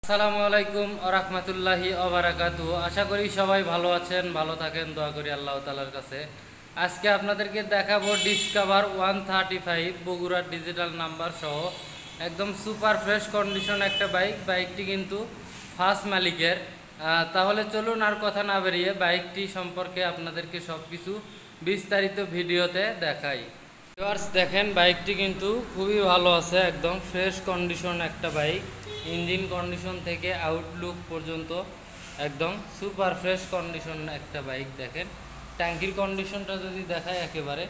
আসসালামু আলাইকুম ওয়া রাহমাতুল্লাহি ওয়া বারাকাতুহু। আশা করি সবাই ভালো আছেন, ভালো থাকেন, দোয়া করি আল্লাহ তাআলার কাছে। আজকে আপনাদেরকে দেখাবো ডিসকভার 135 বগুড়ার ডিজিটাল নাম্বার সহ একদম সুপার ফ্রেশ কন্ডিশন একটা বাইকটি কিন্তু ফার্স্ট মালিকের। তাহলে চলুন আর কথা না বেরিয়ে বাইকটি সম্পর্কে আপনাদেরকে সব কিছু বিস্তারিত ভিডিওতে দেখাই। ভিউয়ার্স দেখেন, বাইকটি কিন্তু খুবই ভালো আছে, একদম ফ্রেশ কন্ডিশন একটা বাইক। ইঞ্জিন কন্ডিশন থেকে আউটলুক পর্যন্ত একদম সুপার ফ্রেশ কন্ডিশন একটা বাইক। দেখেন ট্যাঙ্কির কন্ডিশনটা যদি দেখায়, একেবারে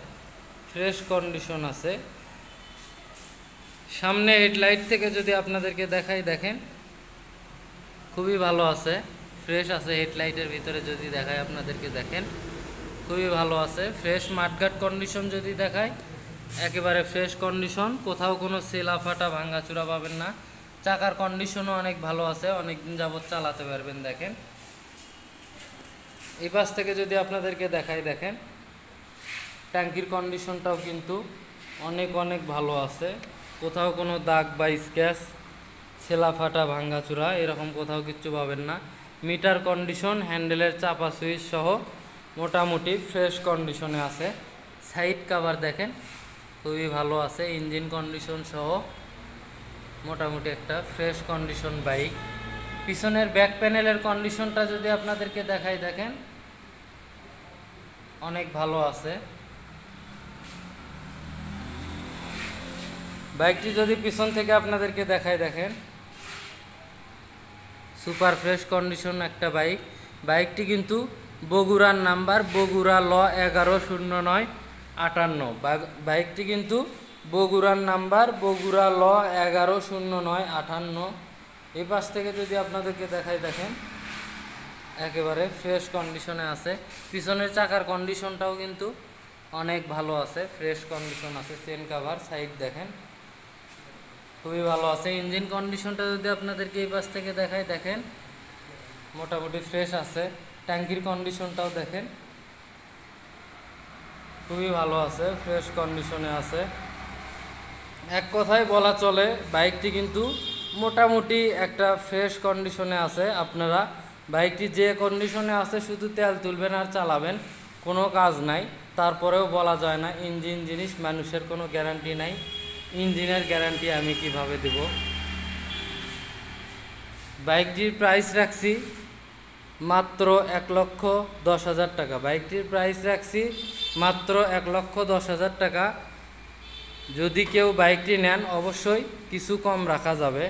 ফ্রেশ কন্ডিশন আছে। সামনে হেডলাইট থেকে যদি আপনাদেরকে দেখাই, দেখেন খুবই ভালো আছে, ফ্রেশ আছে। হেডলাইটের ভিতরে যদি দেখায় আপনাদেরকে, দেখেন খুবই ভালো আছে। ফ্রেশ মাঠঘাট কন্ডিশন যদি দেখায়, একেবারে ফ্রেশ কন্ডিশন, কোথাও কোনো সেলা ফাটা ভাঙ্গাচুরা পাবেন না। চাকার কন্ডিশনও অনেক ভালো আছে, অনেক দিন যাবত চালাতে পারবেন। দেখেন এই পাশ থেকে যদি আপনাদেরকে দেখাই, দেখেন ট্যাঙ্কির কন্ডিশনটাও কিন্তু অনেক অনেক ভালো আছে। কোথাও কোনো দাগ বা স্ক্র্যাচ, ছেলা ফাটা ভাঙ্গাচুরা এরকম কোথাও কিচ্ছু পাবেন না। মিটার কন্ডিশন, হ্যান্ডেলের চাপা সুইচ সহ মোটামুটি ফ্রেশ কন্ডিশনে আছে। সাইড কভার দেখেন খুবই ভালো আছে, ইঞ্জিন কন্ডিশন সহ মোটামুটি একটা ফ্রেশ কন্ডিশন বাইক। পিছনের ব্যাক প্যানেলের কন্ডিশনটা যদি আপনাদেরকে দেখাই, দেখেন অনেক ভালো আছে। বাইকটি যদি পিছন থেকে আপনাদেরকে দেখাই, দেখেন সুপার ফ্রেশ কন্ডিশন একটা বাইক। বাইকটি কিন্তু বগুড়ার নাম্বার, বগুড়া ল 110958। বাইকটি কিন্তু বগুড়ার নাম্বার, বগুড়া ল 110958। এই পাশ থেকে যদি আপনাদেরকে দেখাই, দেখেন একেবারে ফ্রেশ কন্ডিশনে আছে। পিছনের চাকার কন্ডিশনটাও কিন্তু অনেক ভালো আছে, ফ্রেশ কন্ডিশন আছে। চেন কাভার, সাইড দেখেন খুবই ভালো আছে। ইঞ্জিন কন্ডিশনটা যদি আপনাদেরকে এই পাশ থেকে দেখাই, দেখেন মোটামুটি ফ্রেশ আছে। ট্যাঙ্কির কন্ডিশনটাও দেখেন খুবই ভালো আছে, ফ্রেশ কন্ডিশনে আছে। এক কথায় বলা চলে বাইকটি কিন্তু মোটামুটি একটা ফ্রেশ কন্ডিশনে আছে। আপনারা বাইকটি যে কন্ডিশনে আছে শুধু তেল তুলবেন আর চালাবেন, কোনো কাজ নাই। তারপরেও বলা যায় না, ইঞ্জিন জিনিস মানুষের কোনো গ্যারান্টি নাই। ইঞ্জিনের গ্যারান্টি আমি কিভাবে দেব? বাইকটির প্রাইস রাখছি মাত্র 1,10,000 টাকা। বাইকটির প্রাইস রাখছি মাত্র 1,10,000 টাকা। যদি কেউ বাইকটি নেন, অবশ্যই কিছু কম রাখা যাবে।